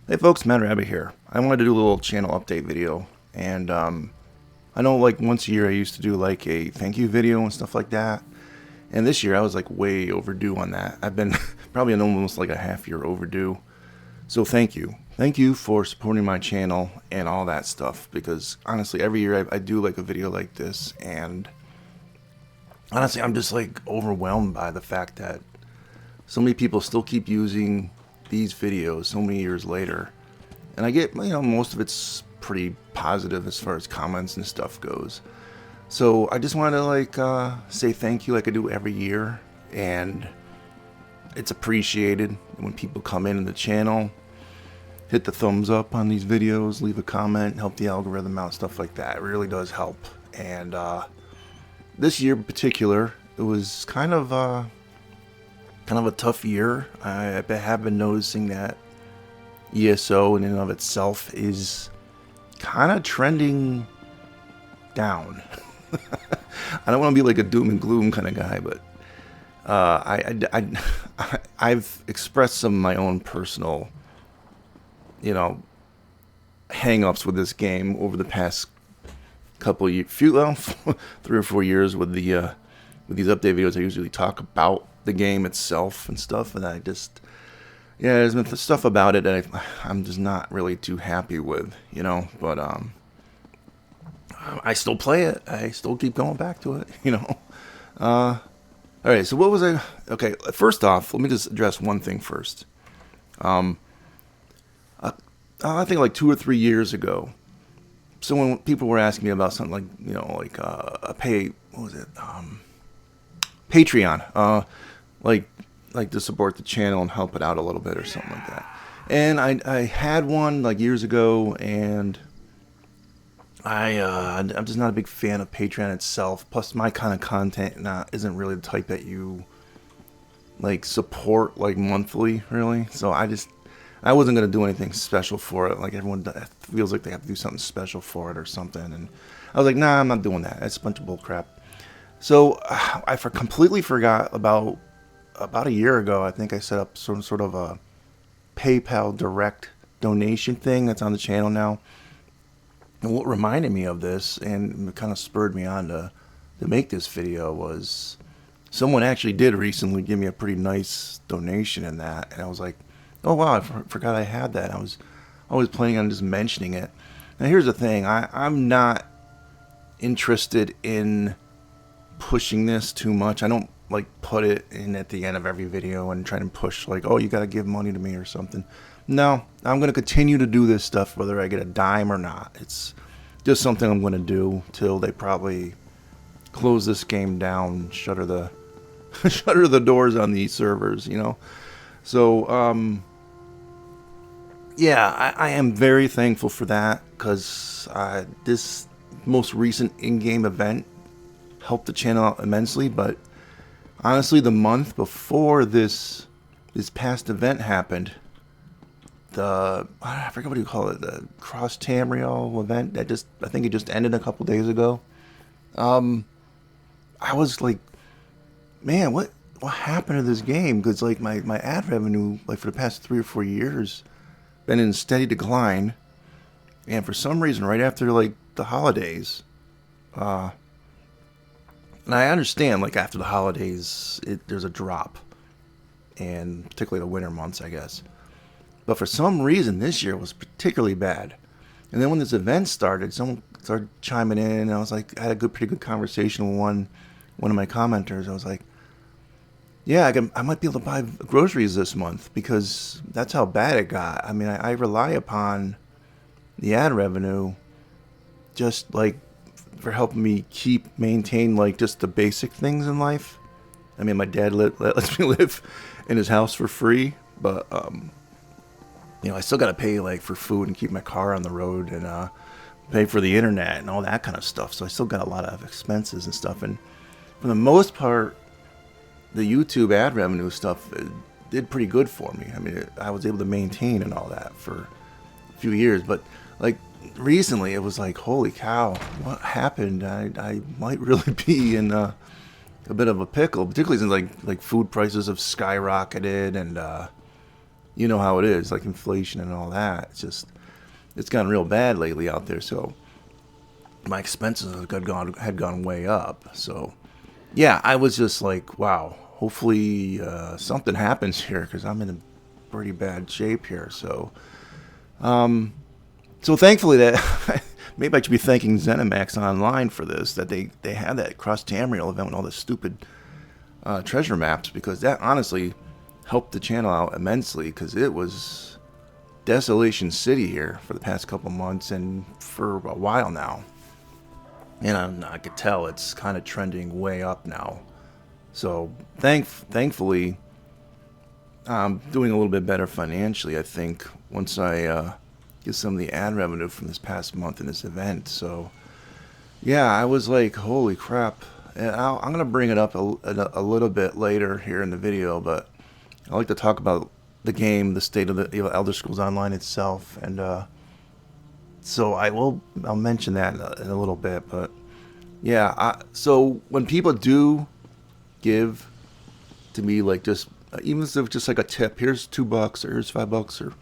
Hey folks, Matt Rabbit here. I wanted to do a little channel update video, and I know like once a year I used to do like a thank you video and stuff like that, and this year I was like way overdue on that. I've been probably almost like a half year overdue, so thank you for supporting my channel and all that stuff, because honestly every year I do like a video like this, and honestly I'm just like overwhelmed by the fact that so many people still keep using these videos so many years later. And I get, most of it's pretty positive as far as comments and stuff goes. So I just wanted to say thank you like I do every year. And it's appreciated when people come in the channel, hit the thumbs up on these videos, leave a comment, help the algorithm out, stuff like that. It really does help. And this year in particular, it was kind of a tough year. I have been noticing that ESO in and of itself is kind of trending down. I don't want to be like a doom and gloom kind of guy, but I've expressed some of my own personal, hang-ups with this game over the past couple of years, 3 or 4 years with the with these update videos. I usually talk about the game itself and stuff, and there's been stuff about it that I'm just not really too happy with, but I still play it. I still keep going back to it. All right, so what was okay, first off, let me just address one thing first. I think like 2 or 3 years ago, people were asking me about something like a what was it? Patreon, like to support the channel and help it out a little bit or something like that. And I had one like years ago, and I'm just not a big fan of Patreon itself. Plus, my kind of content isn't really the type that you like support like monthly, really. So I wasn't gonna do anything special for it. Like everyone feels like they have to do something special for it or something, and I was like, nah, I'm not doing that. That's a bunch of bull crap. So I completely forgot about a year ago. I think I set up some sort of a PayPal direct donation thing that's on the channel now. And what reminded me of this and kind of spurred me on to make this video was someone actually did recently give me a pretty nice donation in that, and I was like, oh wow, I forgot I had that. I was always planning on just mentioning it. Now here's the thing, I'm not interested in pushing this too much. I don't like put it in at the end of every video and try and push like, oh, you gotta give money to me or something. No, I'm gonna continue to do this stuff whether I get a dime or not. It's just something I'm gonna do till they probably close this game down, shutter the shutter the doors on these servers, So yeah, I am very thankful for that, because this most recent in-game event helped the channel out immensely. But honestly, the month before this past event happened, I forget what you call it, the Cross Tamriel event that I think it just ended a couple days ago. I was like, man, what happened to this game? Because like my ad revenue, like for the past 3 or 4 years, been in steady decline, and for some reason, right after like the holidays, and I understand, like, after the holidays, there's a drop, and particularly the winter months, I guess. But for some reason, this year was particularly bad. And then when this event started, someone started chiming in, and I was like, I had a pretty good conversation with one of my commenters. I was like, yeah, I might be able to buy groceries this month, because that's how bad it got. I mean, I rely upon the ad revenue just like for helping me maintain like just the basic things in life. I mean, my dad lets me live in his house for free, but I still got to pay like for food and keep my car on the road, and pay for the internet and all that kind of stuff. So I still got a lot of expenses and stuff. And for the most part, the YouTube ad revenue stuff did pretty good for me. I mean, I was able to maintain and all that for a few years, but like recently it was like, holy cow, what happened? I might really be in a bit of a pickle, particularly since like food prices have skyrocketed, and you know how it is, like inflation and all that. It's gotten real bad lately out there. So my expenses had gone way up. So yeah, I was just like, wow, hopefully something happens here because I'm in a pretty bad shape here. So thankfully that maybe I should be thanking ZeniMax Online for this, that they had that cross Tamriel event with all the stupid treasure maps, because that honestly helped the channel out immensely, because it was Desolation City here for the past couple months and for a while now. And I could tell it's kind of trending way up now. So thankfully, I'm doing a little bit better financially, I think, once I get some of the ad revenue from this past month in this event. So yeah, I was like, holy crap. And I'm going to bring it up a little bit later here in the video, but I like to talk about the game, the state of the Elder Scrolls Online itself, and so I'll mention that in a little bit. But yeah, so when people do give to me, like, just even if it's just like a tip, here's $2 or here's $5 or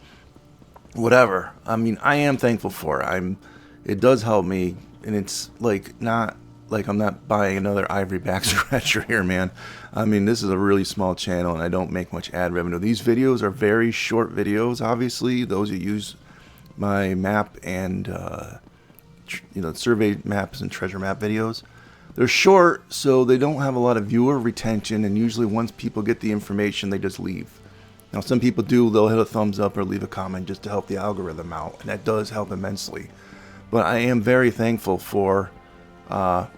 whatever, I mean, I am thankful for it. It does help me, and it's like not like I'm not buying another ivory back scratcher here, man. I mean, this is a really small channel and I don't make much ad revenue. These videos are very short videos, obviously. Those who use my map and survey maps and treasure map videos, they're short, so they don't have a lot of viewer retention, and usually once people get the information, they just leave. Now, some people do, they'll hit a thumbs up or leave a comment just to help the algorithm out, and that does help immensely. But I am very thankful for that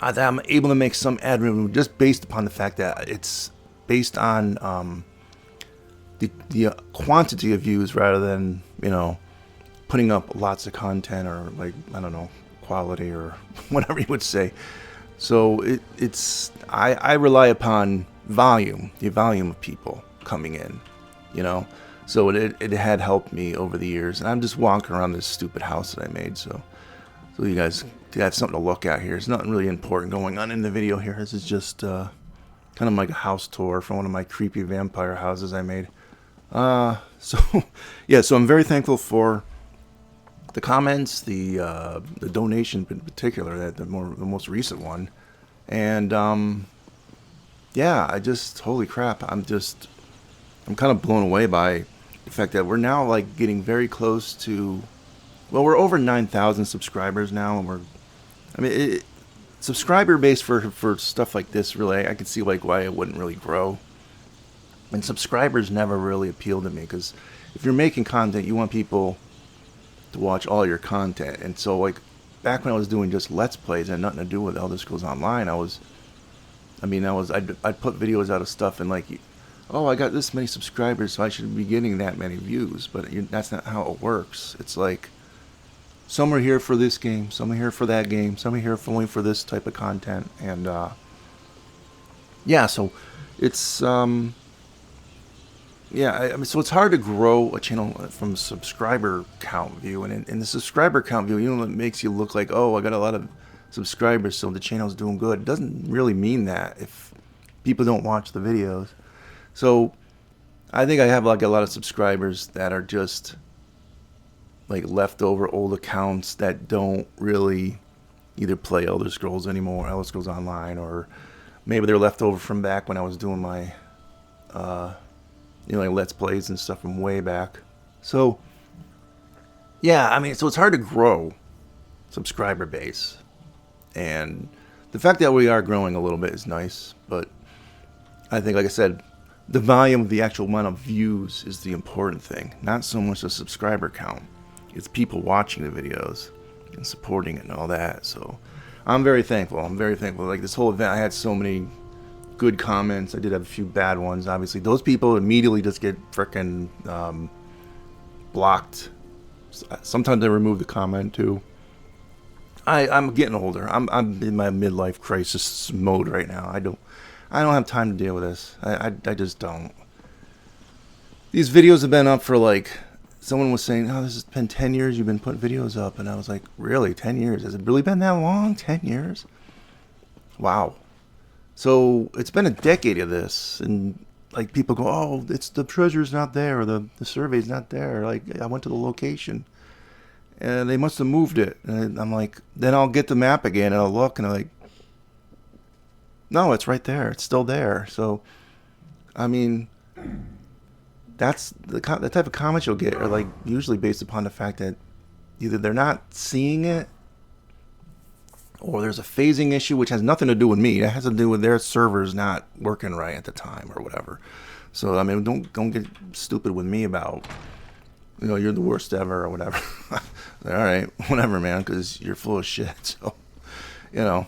I'm able to make some ad revenue just based upon the fact that it's based on the quantity of views rather than, putting up lots of content, or, like, I don't know, quality or whatever you would say. So I rely upon volume, the volume of people coming in, so it had helped me over the years. And I'm just walking around this stupid house that I made, so you guys have something to look at here. There's nothing really important going on in the video here. This is just kind of like a house tour from one of my creepy vampire houses I made. So I'm very thankful for the comments, the donation in particular, the most recent one, and I just, holy crap, I'm kind of blown away by the fact that we're now like getting very close to, well, we're over 9,000 subscribers now, and subscriber base for stuff like this, really, I could see like why it wouldn't really grow. And subscribers never really appealed to me, because if you're making content, you want people to watch all your content. And so, like, back when I was doing just Let's Plays and nothing to do with Elder Scrolls Online, I'd put videos out of stuff and, like, oh, I got this many subscribers, so I should be getting that many views. But that's not how it works. It's like, some are here for this game, some are here for that game, some are here only for this type of content. And so it's so it's hard to grow a channel from subscriber count view, and in the subscriber count view, it makes you look like, oh, I got a lot of subscribers, so the channel's doing good. It doesn't really mean that if people don't watch the videos. So I think I have like a lot of subscribers that are just like leftover old accounts that don't really either play Elder Scrolls anymore, Elder Scrolls Online, or maybe they're left over from back when I was doing my like Let's Plays and stuff from way back. So so it's hard to grow subscriber base, and the fact that we are growing a little bit is nice. But I think, like I said, the volume of the actual amount of views is the important thing, not so much the subscriber count. It's people watching the videos and supporting it and all that. So I'm very thankful. Like, this whole event, I had so many good comments. I did have a few bad ones, obviously. Those people immediately just get frickin' blocked. Sometimes they remove the comment too. I'm getting older. I'm in my midlife crisis mode right now. I don't have time to deal with this. I just don't. These videos have been up for, like, someone was saying, oh, this has been 10 years you've been putting videos up. And I was like, really? 10 years? Has it really been that long? 10 years? Wow. So it's been a decade of this, and like people go, oh, it's the treasure's not there, or the survey's not there. Like I went to the location, and they must have moved it. And I'm like, then I'll get the map again and I'll look and I'm like, no, it's right there. It's still there. So, I mean, that's the type of comments you'll get are like usually based upon the fact that either they're not seeing it, or there's a phasing issue, which has nothing to do with me. It has to do with their servers not working right at the time or whatever. So I mean, don't get stupid with me about, you know, you're the worst ever or whatever. All right, whatever, man, because you're full of shit. So, you know,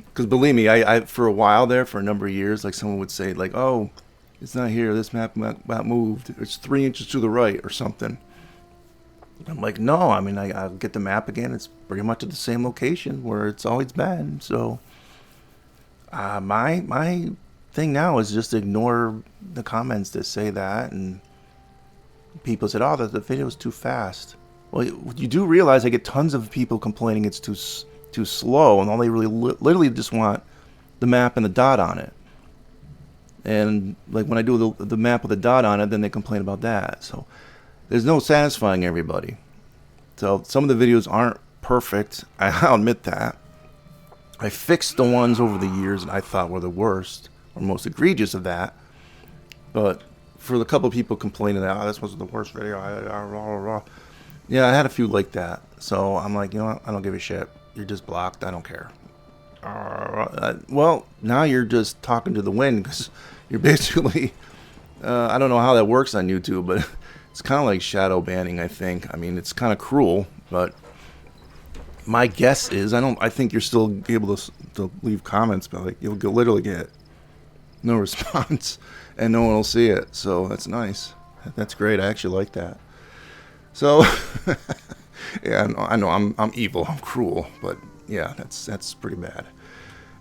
because believe me, I for a while there, for a number of years, like someone would say like, oh, it's not here. This map moved. It's 3 inches to the right or something. I'm like, no, I mean, I'll get the map again. It's pretty much at the same location where it's always been. So, my thing now is just ignore the comments that say that. And people said, oh, the video is too fast. Well, you do realize I get tons of people complaining it's too slow, and all they really literally just want the map and the dot on it. And like when I do the map with a dot on it, then they complain about that. So there's no satisfying everybody. So some of the videos aren't perfect. I'll admit that. I fixed the ones over the years that I thought were the worst or most egregious of that. But for the couple of people complaining that, oh, this was the worst video, yeah, I had a few like that. So I'm like, you know what? I don't give a shit. You're just blocked. I don't care. Well, now you're just talking to the wind, because you're basically, I don't know how that works on YouTube, but it's kind of like shadow banning, I think. I mean, it's kind of cruel, but my guess is, I think you're still able to leave comments, but like you'll literally get no response, and no one will see it. So that's nice. That's great. I actually like that. So, yeah, I know I'm evil, I'm cruel, but yeah, that's pretty bad.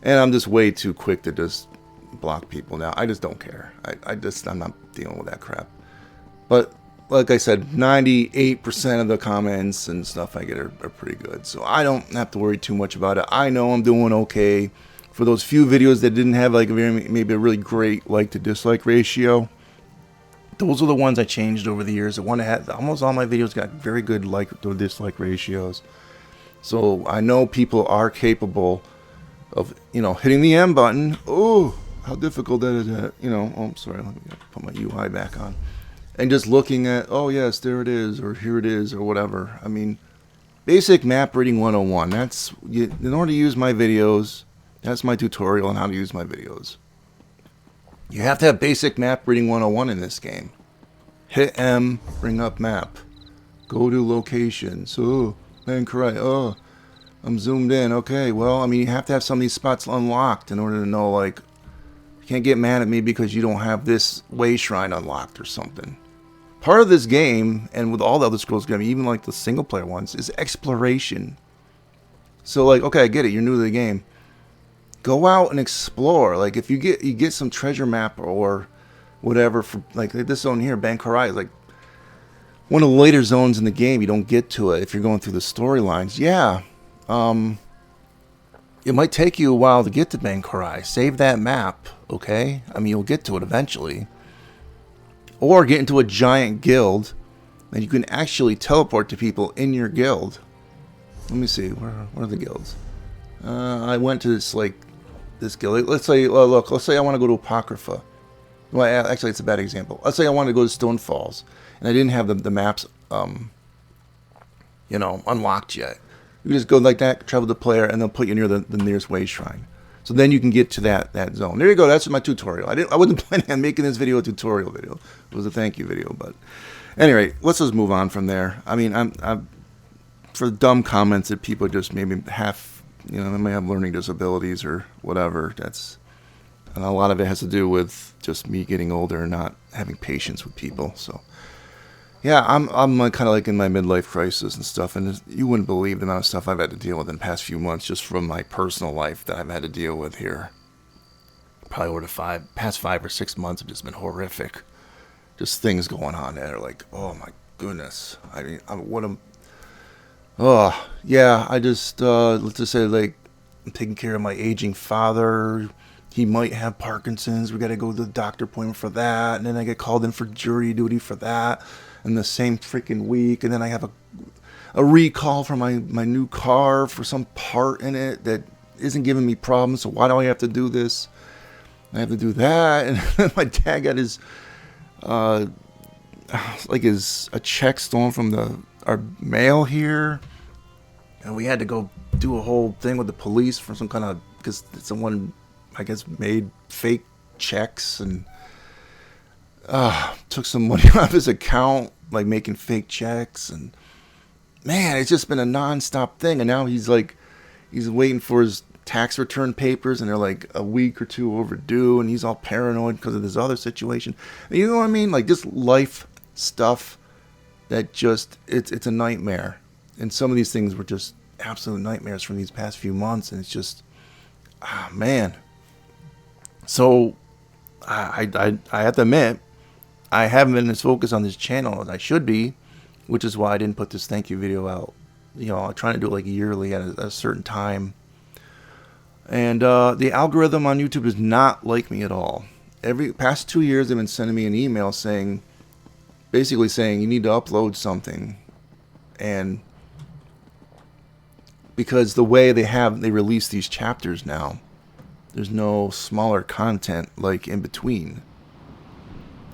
And I'm just way too quick to just block people now. I just don't care. I'm not dealing with that crap. But like I said, 98% of the comments and stuff I get are pretty good. So I don't have to worry too much about it. I know I'm doing okay. For those few videos that didn't have like maybe a really great like to dislike ratio, those are the ones I changed over the years. The one that had almost all my videos got very good like to dislike ratios. So I know people are capable of, you know, hitting the M button. Oh, how difficult that is. You know, oh, I'm sorry. Let me put my UI back on. And just looking at, oh yes, there it is, or here it is, or whatever. I mean, basic map reading 101. That's, in order to use my videos, that's my tutorial on how to use my videos. You have to have basic map reading 101 in this game. Hit M, bring up map. Go to locations. Oh, man, correct. Oh, I'm zoomed in. Okay, well, I mean, you have to have some of these spots unlocked in order to know, like, you can't get mad at me because you don't have this way shrine unlocked or something. Part of this game, and with all the other scrolls games, even like the single player ones, is exploration. So like, okay, I get it, you're new to the game. Go out and explore. Like if you get some treasure map or whatever for like this zone here, Bankarai is like one of the later zones in the game. You don't get to it if you're going through the storylines. Yeah. It might take you a while to get to Bankarai. Save that map, okay? I mean, you'll get to it eventually. Or get into a giant guild, and you can actually teleport to people in your guild. Let me see, where are the guilds? I went to this guild. Let's say, let's say I want to go to Apocrypha. Well, actually, it's a bad example. Let's say I want to go to Stone Falls, and I didn't have the maps, you know, unlocked yet. You just go like that, travel the player, and they'll put you near the nearest way shrine. So then you can get to that zone. There you go. That's my tutorial. I wasn't planning on making this video a tutorial video. It was a thank you video. But anyway, let's just move on from there. I mean, I'm for dumb comments that people just maybe half, you know, they may have learning disabilities or whatever. And a lot of it has to do with just me getting older and not having patience with people. So yeah, I'm kind of like in my midlife crisis and stuff, and you wouldn't believe the amount of stuff I've had to deal with in the past few months just from my personal life that I've had to deal with here. Probably over the past 5 or 6 months have just been horrific. Just things going on that are like, oh my goodness. I mean, oh, yeah, I just, let's just say, like, I'm taking care of my aging father, he might have Parkinson's. We got to go to the doctor appointment for that. And then I get called in for jury duty for that in the same freaking week. And then I have a recall for my new car for some part in it that isn't giving me problems. So why do I have to do this? I have to do that. And then my dad got his, a check stolen from our mail here. And we had to go do a whole thing with the police for some kind of, because someone, I guess, made fake checks and took some money out of his account, like making fake checks. And man, it's just been a non-stop thing. And now he's waiting for his tax return papers, and they're like a week or two overdue, and he's all paranoid because of this other situation. And you know what I mean? Like, just life stuff that just, it's a nightmare. And some of these things were just absolute nightmares from these past few months, and it's just, man. So I have to admit, I haven't been as focused on this channel as I should be, which is why I didn't put this thank you video out. You know, I'm trying to do it like yearly at a certain time. And the algorithm on YouTube does not like me at all. Every past 2 years, they've been sending me an email basically saying you need to upload something. And because the way they release these chapters now, there's no smaller content like in between.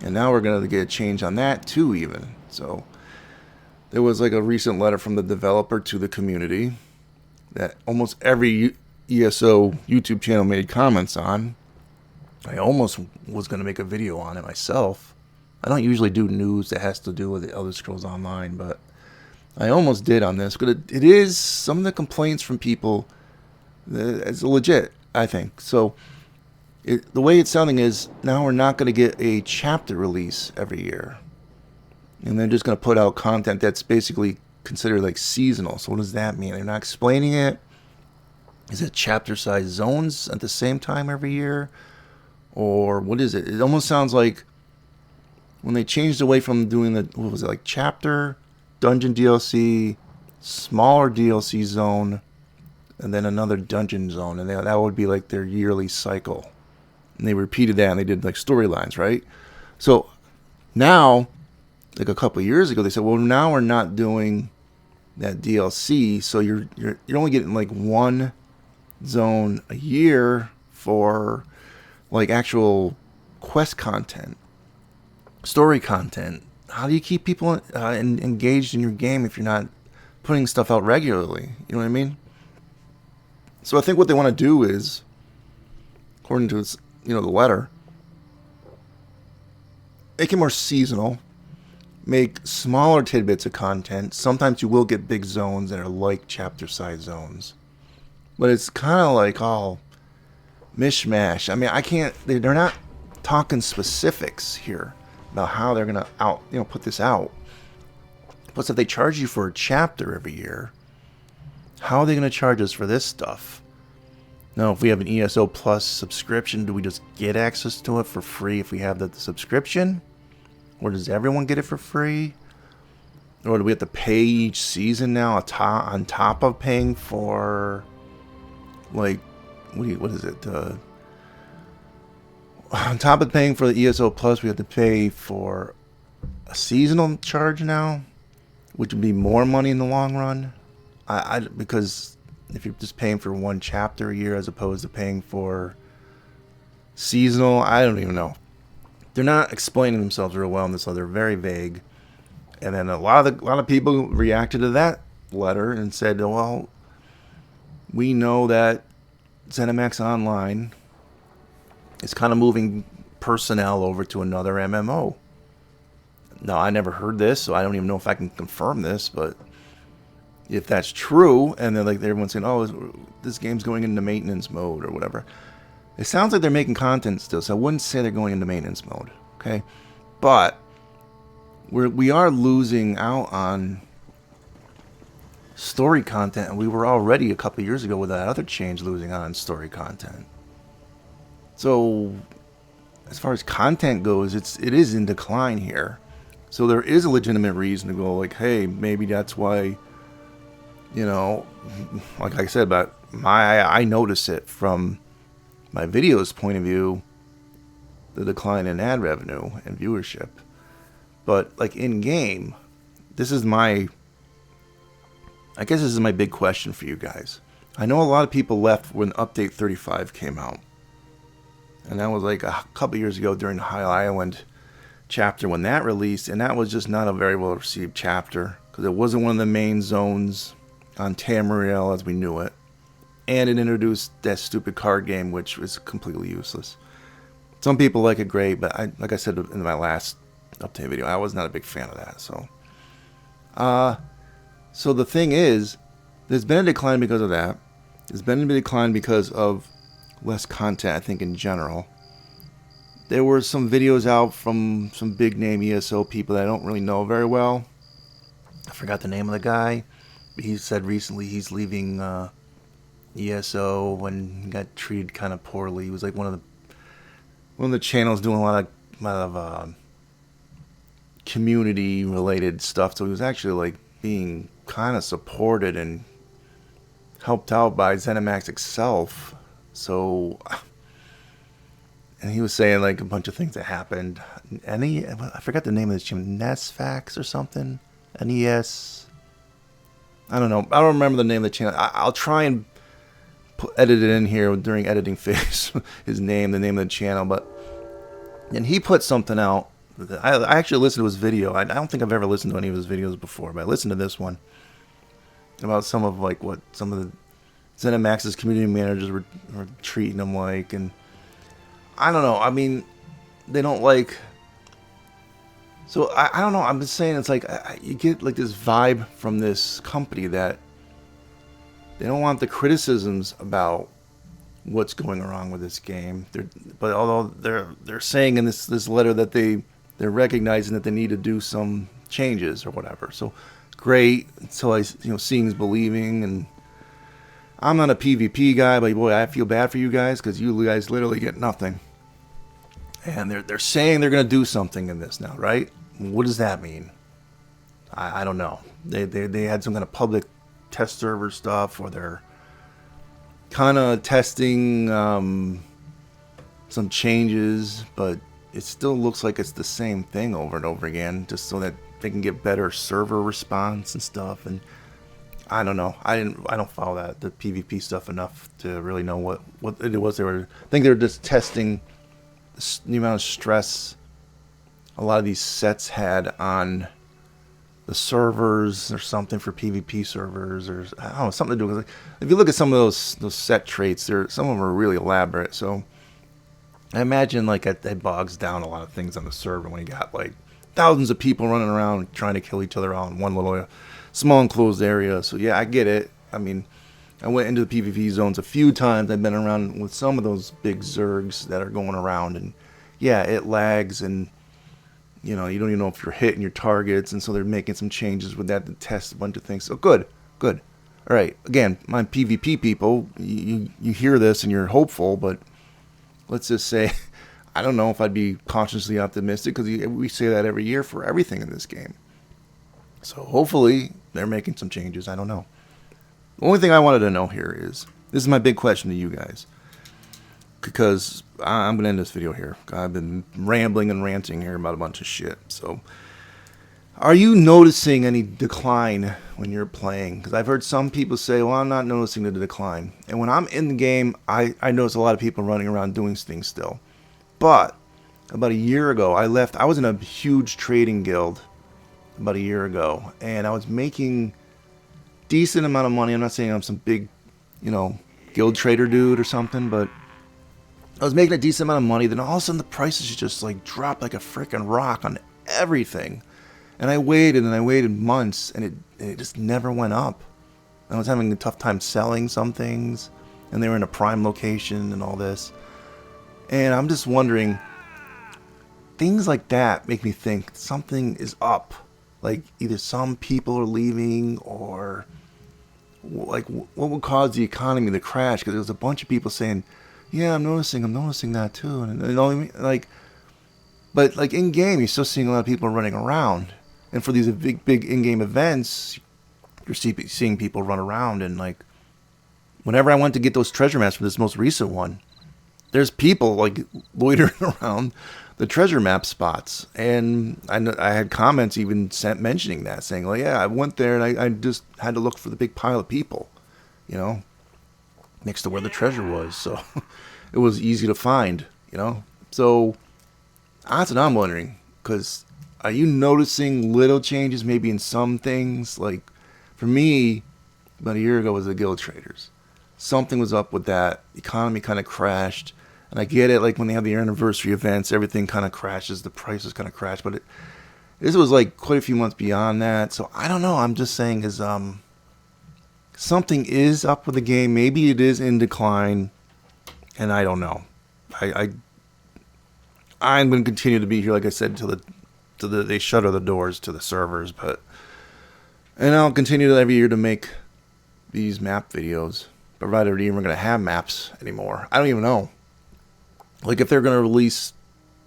And now we're going to get a change on that too, even. So there was like a recent letter from the developer to the community that almost every ESO YouTube channel made comments on. I almost was going to make a video on it myself. I don't usually do news that has to do with the Elder Scrolls Online, but I almost did on this. But it is some of the complaints from people. It's legit, I think. So the way it's sounding is now we're not going to get a chapter release every year. And they're just going to put out content that's basically considered like seasonal. So what does that mean? They're not explaining it. Is it chapter-sized zones at the same time every year? Or what is it? It almost sounds like when they changed away from doing like chapter, dungeon DLC, smaller DLC zone, and then another dungeon zone. And that would be like their yearly cycle. And they repeated that, and they did like storylines, right? So now, like a couple of years ago, they said, well, now we're not doing that DLC, so you're only getting like one zone a year for like actual quest content, story content. How do you keep people engaged in your game if you're not putting stuff out regularly? You know what I mean? So I think what they want to do is, according to the letter, make it more seasonal, make smaller tidbits of content. Sometimes you will get big zones that are like chapter-sized zones. But it's kind of like all mishmash. I mean, they're not talking specifics here about how they're going to put this out. Plus, if they charge you for a chapter every year, how are they going to charge us for this stuff? Now, if we have an ESO Plus subscription, do we just get access to it for free if we have the subscription? Or does everyone get it for free? Or do we have to pay each season now on top of paying for, like, what is it? On top of paying for the ESO Plus, we have to pay for a seasonal charge now, which would be more money in the long run. Because if you're just paying for one chapter a year as opposed to paying for seasonal, I don't even know. They're not explaining themselves real well in this letter. They're very vague. And then a lot of people reacted to that letter and said, well, we know that ZeniMax Online is kind of moving personnel over to another MMO. Now, I never heard this, so I don't even know if I can confirm this, but if that's true, and then like everyone's saying, oh, this game's going into maintenance mode or whatever, it sounds like they're making content still, so I wouldn't say they're going into maintenance mode, okay? But we are losing out on story content, and we were already a couple years ago with that other change losing out on story content. So as far as content goes, it is in decline here. So there is a legitimate reason to go like, hey, maybe that's why, like I said, but I notice it from my video's point of view, the decline in ad revenue and viewership. But like in game, this is my, I guess this is my big question for you guys. I know a lot of people left when Update 35 came out. And that was like a couple years ago during the High Island chapter when that released. And that was just not a very well received chapter, because it wasn't one of the main zones on Tamriel as we knew it. And it introduced that stupid card game, which was completely useless. Some people like it great, but like I said in my last update video, I was not a big fan of that. So the thing is, there's been a decline because of that. There's been a decline because of less content, I think, in general. There were some videos out from some big name ESO people that I don't really know very well. I forgot the name of the guy. He said recently he's leaving ESO when he got treated kind of poorly. He was like one of the channels doing a lot of community related stuff. So he was actually like being kind of supported and helped out by ZeniMax itself. So, and he was saying like a bunch of things that happened. I forgot the name of this channel, Nesfax or something. NES. I don't know. I don't remember the name of the channel. I'll try and edit it in here during editing phase. His name, the name of the channel, and he put something out. I actually listened to his video. I don't think I've ever listened to any of his videos before, but I listened to this one about some of like what some of the ZeniMax's community managers were treating him like, and I don't know. I mean, they don't like. So I don't know. I'm just saying, it's like you get like this vibe from this company that they don't want the criticisms about what's going wrong with this game. But although they're saying in this letter that they're recognizing that they need to do some changes or whatever. So great. So seeing is believing, and I'm not a PvP guy, but boy, I feel bad for you guys because you guys literally get nothing. And they're saying they're going to do something in this now, right? What does that mean? I don't know. They had some kind of public test server stuff, or they're kind of testing some changes, but it still looks like it's the same thing over and over again, just so that they can get better server response and stuff. And I don't know. I don't follow the PvP stuff enough to really know what it was they were. I think they were just testing the amount of stress a lot of these sets had on the servers or something for PvP servers, or I don't know, something to do with it. If you look at some of those set traits, some of them are really elaborate. So I imagine like that bogs down a lot of things on the server when you got like thousands of people running around trying to kill each other out in one little small enclosed area. So yeah, I get it. I mean, I went into the PvP zones a few times. I've been around with some of those big zergs that are going around, and yeah, it lags, and you don't even know if you're hitting your targets, and so they're making some changes with that to test a bunch of things. So good. All right, again, my PvP people, you hear this and you're hopeful, but let's just say, I don't know if I'd be cautiously optimistic, because we say that every year for everything in this game. So hopefully they're making some changes. I don't know. The only thing I wanted to know here is, this is my big question to you guys, because I'm going to end this video here. I've been rambling and ranting here about a bunch of shit. So, are you noticing any decline when you're playing? Because I've heard some people say, well, I'm not noticing the decline. And when I'm in the game, I notice a lot of people running around doing things still. But about a year ago, I was in a huge trading guild about a year ago, and I was making decent amount of money. I'm not saying I'm some big, guild trader dude or something, but I was making a decent amount of money. Then all of a sudden the prices just like dropped like a freaking rock on everything. And I waited months, and it just never went up. I was having a tough time selling some things, and they were in a prime location and all this. And I'm just wondering, things like that make me think something is up. Like either some people are leaving, or like what would cause the economy to crash? Because there was a bunch of people saying, yeah, I'm noticing that too. And but like in game, you're still seeing a lot of people running around. And for these big in-game events, you're seeing people run around. And like, whenever I went to get those treasure maps for this most recent one, there's people like loitering around the treasure map spots, and I had comments even sent mentioning that, saying, "Well, yeah, I went there and I just had to look for the big pile of people, you know, next to where the treasure was, so it was easy to find, you know." So that's what I'm wondering, because are you noticing little changes maybe in some things? Like for me, about a year ago was the guild traders. Something was up with that. The economy kind of crashed. And I get it, like when they have the anniversary events, everything kind of crashes, the prices kind of crash. But this was like quite a few months beyond that. So I don't know. I'm just saying is something is up with the game. Maybe it is in decline, and I don't know. I'm going to continue to be here, like I said, till they shutter the doors to the servers. And I'll continue every year to make these map videos, provided we're even going to have maps anymore. I don't even know. Like if they're going to release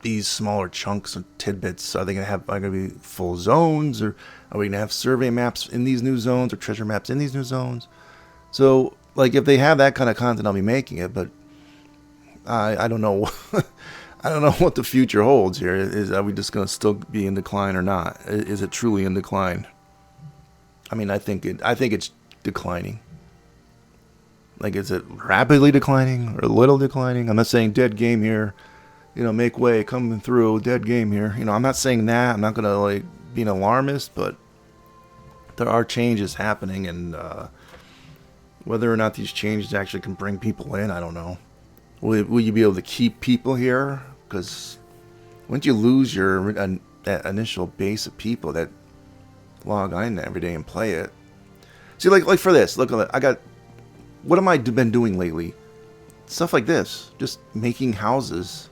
these smaller chunks or tidbits, are they going to be full zones, or are we going to have survey maps in these new zones or treasure maps in these new zones? So like if they have that kind of content, I'll be making it, but I don't know. I don't know what the future holds here. Are we just going to still be in decline or not? Is it truly in decline? I mean, I think it's declining. Like, is it rapidly declining or a little declining? I'm not saying dead game here, you know, make way, coming through, dead game here. You know, I'm not saying that. I'm not going to, like, be an alarmist, but there are changes happening, and whether or not these changes actually can bring people in, I don't know. Will you be able to keep people here? Because once you lose that initial base of people that log in every day and play it. See, like for this, look, what am I been doing lately? Stuff like this. Just making houses.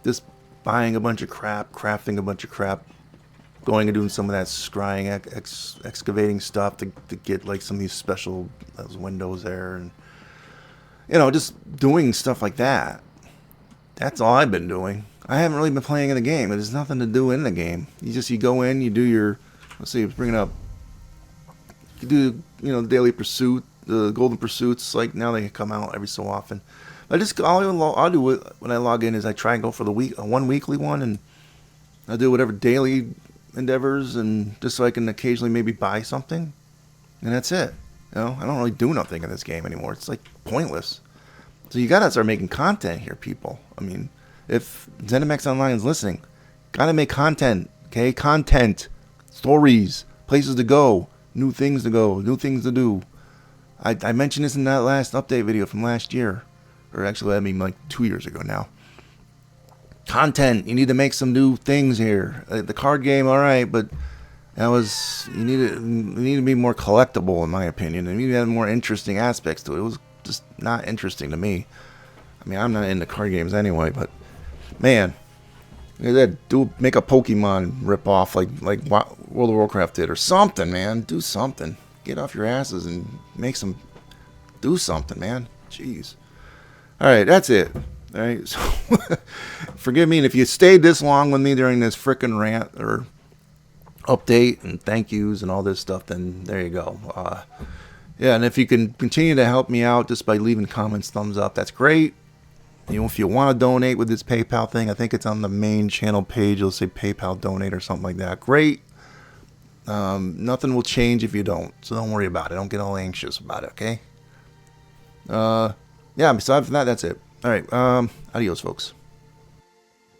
Just buying a bunch of crap, crafting a bunch of crap, going and doing some of that scrying, excavating stuff to get like some of these special those windows there, and you know, just doing stuff like that. That's all I've been doing. I haven't really been playing in the game. There's nothing to do in the game. You go in, you do your, let's see, bring it up. You do, you know, the daily pursuit, the golden pursuits. Like now they come out every so often. I'll do it when I log in is I try and go for the one weekly one, and I do whatever daily endeavors, and just so I can occasionally maybe buy something, and that's it. You know, I don't really do nothing in this game anymore. It's like pointless. So you gotta start making content here, people. I mean, if ZeniMax Online is listening, gotta make content. Okay, content, stories, places to go, new things to go, new things to do. I mentioned this in that last update video from last year, or actually, I mean like 2 years ago now. Content. You need to make some new things here. The card game, all right, but you need to be more collectible, in my opinion. And you need to have more interesting aspects to it. It was just not interesting to me. I mean, I'm not into card games anyway, but man, make a Pokemon rip off like World of Warcraft did, or something, man. Do something. Get off your asses and do something, man. Jeez. All right, that's it. All right, so forgive me, and if you stayed this long with me during this frickin' rant or update and thank yous and all this stuff, then there you go. Yeah, and if you can continue to help me out just by leaving comments, thumbs up, that's great. You know, if you want to donate with this PayPal thing, I think it's on the main channel page. You'll say PayPal donate or something like that. Great. Nothing will change if you don't, so don't worry about it. Don't get all anxious about it, okay? Yeah, besides from that, that's it. All right, adios, folks.